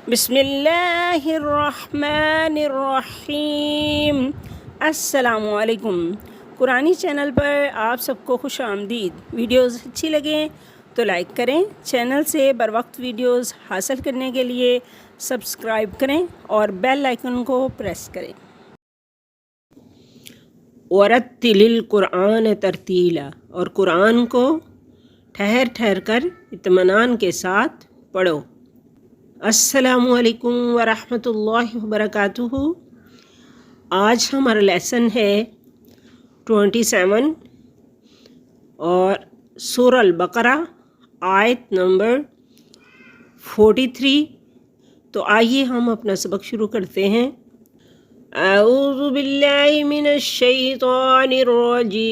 بسم اللہ الرحمن الرحیم۔ السلام علیکم۔ قرآنی چینل پر آپ سب کو خوش آمدید۔ ویڈیوز اچھی لگیں تو لائک کریں، چینل سے بر وقت ویڈیوز حاصل کرنے کے لیے سبسکرائب کریں اور بیل آئیکن کو پریس کریں۔ وَرَتِّلِ الْقُرْآنَ تَرْتِیلًا، اور قرآن کو ٹھہر ٹھہر کر اطمینان کے ساتھ پڑھو۔ السلام علیکم ورحمۃ اللہ وبرکاتہ۔ آج ہمارا لیسن ہے 27 اور سورہ البقرہ آیت نمبر 43۔ تو آئیے ہم اپنا سبق شروع کرتے ہیں۔ اعوذ باللہ من الشیطان الرجیم،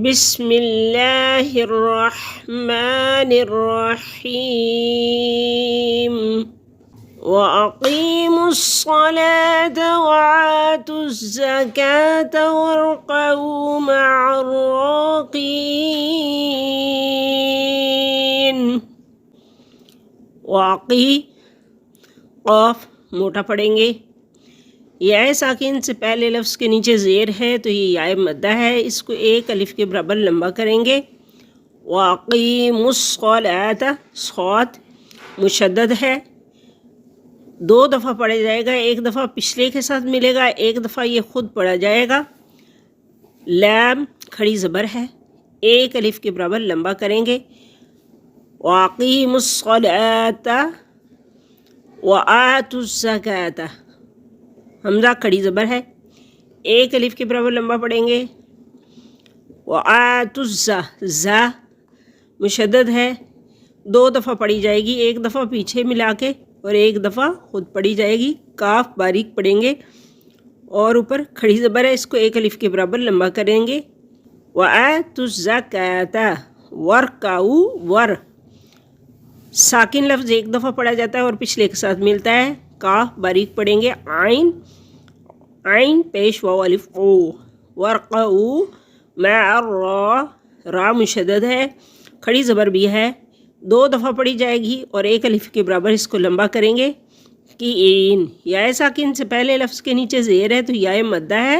بسم اللہ الرحمن الرحیم۔ وَأَقِیمُوا الصَّلَاةَ وَآتُوا الزَّکَاةَ وَارْكَعُوا مَعَ الراکعین۔ واقعی قاف موٹا پڑھیں گے، یا ساکن سے پہلے لفظ کے نیچے زیر ہے تو یہ یا مدہ ہے، اس کو ایک الف کے برابر لمبا کریں گے۔ وَأَقِیمُوا الصَّلَاةَ، صاد مشدد ہے، 2 دفعہ پڑھا جائے گا، ایک دفعہ پچھلے کے ساتھ ملے گا، ایک دفعہ یہ خود پڑھا جائے گا۔ لام کھڑی زبر ہے، ایک الف کے برابر لمبا کریں گے۔ وَأَقِیمُوا الصَّلَاةَ وَآتُوا الزَّکَاةَ، حمزہ کھڑی زبر ہے، ایک الف کے برابر لمبا پڑھیں گے۔ وَآتُوا زا مشدد ہے، 2 دفعہ پڑھی جائے گی، ایک دفعہ پیچھے ملا کے اور ایک دفعہ خود پڑھی جائے گی۔ کاف باریک پڑھیں گے اور اوپر کھڑی زبر ہے، اس کو ایک الف کے برابر لمبا کریں گے۔ وَآتُوا الزَّکَاةَ وَارْكَعُوا، ور ساکن لفظ ایک دفعہ پڑھا جاتا ہے اور پچھلے کے ساتھ ملتا ہے۔ کاف باریک پڑھیں گے، عین عین پیش واو الف او۔ وَارْكَعُوا مَعَ الرا، را مشدد ہے، کھڑی زبر بھی ہے، 2 دفعہ پڑھی جائے گی اور ایک الف کے برابر اس کو لمبا کریں گے۔ کی این، یا ساکن سے پہلے لفظ کے نیچے زیر ہے تو یا مدہ ہے،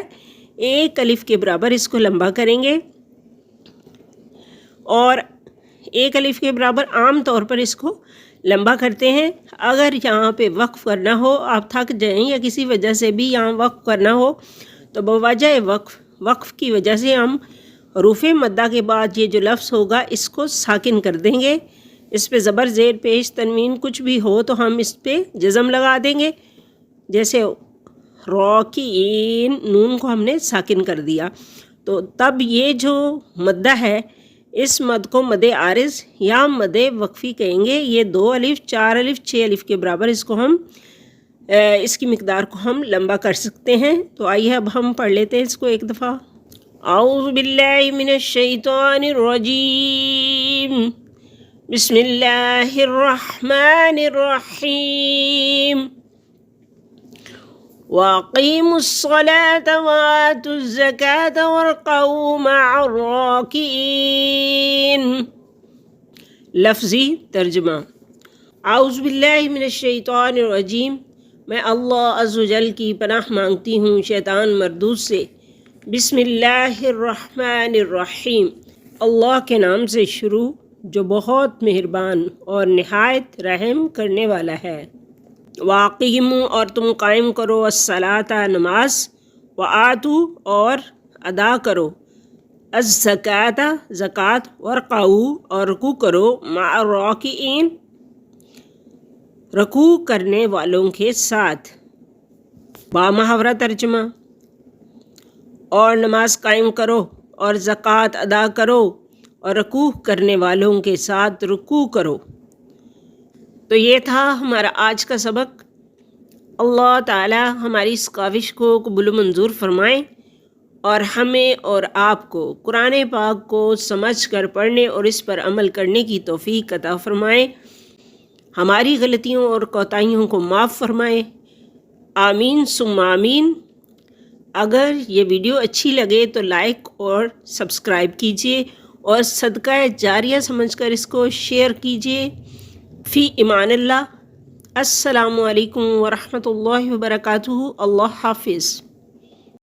ایک الف کے برابر اس کو لمبا کریں گے۔ اور ایک الف کے برابر عام طور پر اس کو لمبا کرتے ہیں۔ اگر یہاں پہ وقف کرنا ہو، آپ تھک جائیں یا کسی وجہ سے بھی یہاں وقف کرنا ہو تو بوجہ وقف کی وجہ سے ہم حروف مدہ کے بعد یہ جو لفظ ہوگا اس کو ساکن کر دیں گے۔ اس پہ زبر زیر پیش تنوین کچھ بھی ہو تو ہم اس پہ جزم لگا دیں گے، جیسے راکعین، نون کو ہم نے ساکن کر دیا، تو تب یہ جو مدہ ہے اس مد کو مد عارض یا مد وقفی کہیں گے۔ یہ 2 الف 4 الف 6 الف کے برابر اس کو ہم اس کی مقدار کو ہم لمبا کر سکتے ہیں۔ تو آئیے اب ہم پڑھ لیتے ہیں اس کو ایک دفعہ۔ اعوذ باللہ من الشیطان الرجیم، بسم اللہ الرحمن الرحیم۔ وَأَقِیمُوا الصَّلَاةَ وَآتُوا الزَّکَاةَ وَارْكَعُوا مَعَ الراکعین۔ لفظی ترجمہ۔ اعوذ باللہ من الشیطان الرجیم، میں اللہ عز و جل کی پناہ مانگتی ہوں شیطان مردود سے۔ بسم اللہ الرحمن الرحیم، اللہ کے نام سے شروع جو بہت مہربان اور نہایت رحم کرنے والا ہے۔ وَأَقِیمُوا، اور تم قائم کرو، الصلاۃ نماز، وَآتُوا، اور ادا کرو، الزکاۃ زکوٰۃ، وَارْكَعُوا، اور رکوع کرو، مع الراکعین رکوع کرنے والوں کے ساتھ۔ بامحاورہ ترجمہ۔ اور نماز قائم کرو اور زکوٰۃ ادا کرو اور رکوع کرنے والوں کے ساتھ رکوع کرو۔ تو یہ تھا ہمارا آج کا سبق۔ اللہ تعالی ہماری اس کاوش کو قبول و منظور فرمائیں اور ہمیں اور آپ کو قرآن پاک کو سمجھ کر پڑھنے اور اس پر عمل کرنے کی توفیق عطا فرمائیں۔ ہماری غلطیوں اور کوتاہیوں کو معاف فرمائیں، آمین ثم آمین۔ اگر یہ ویڈیو اچھی لگے تو لائک اور سبسکرائب کیجیے اور صدقہ جاریہ سمجھ کر اس کو شیئر کیجیے۔ فی امان اللہ۔ السلام علیکم ورحمۃ اللہ وبرکاتہ۔ اللہ حافظ۔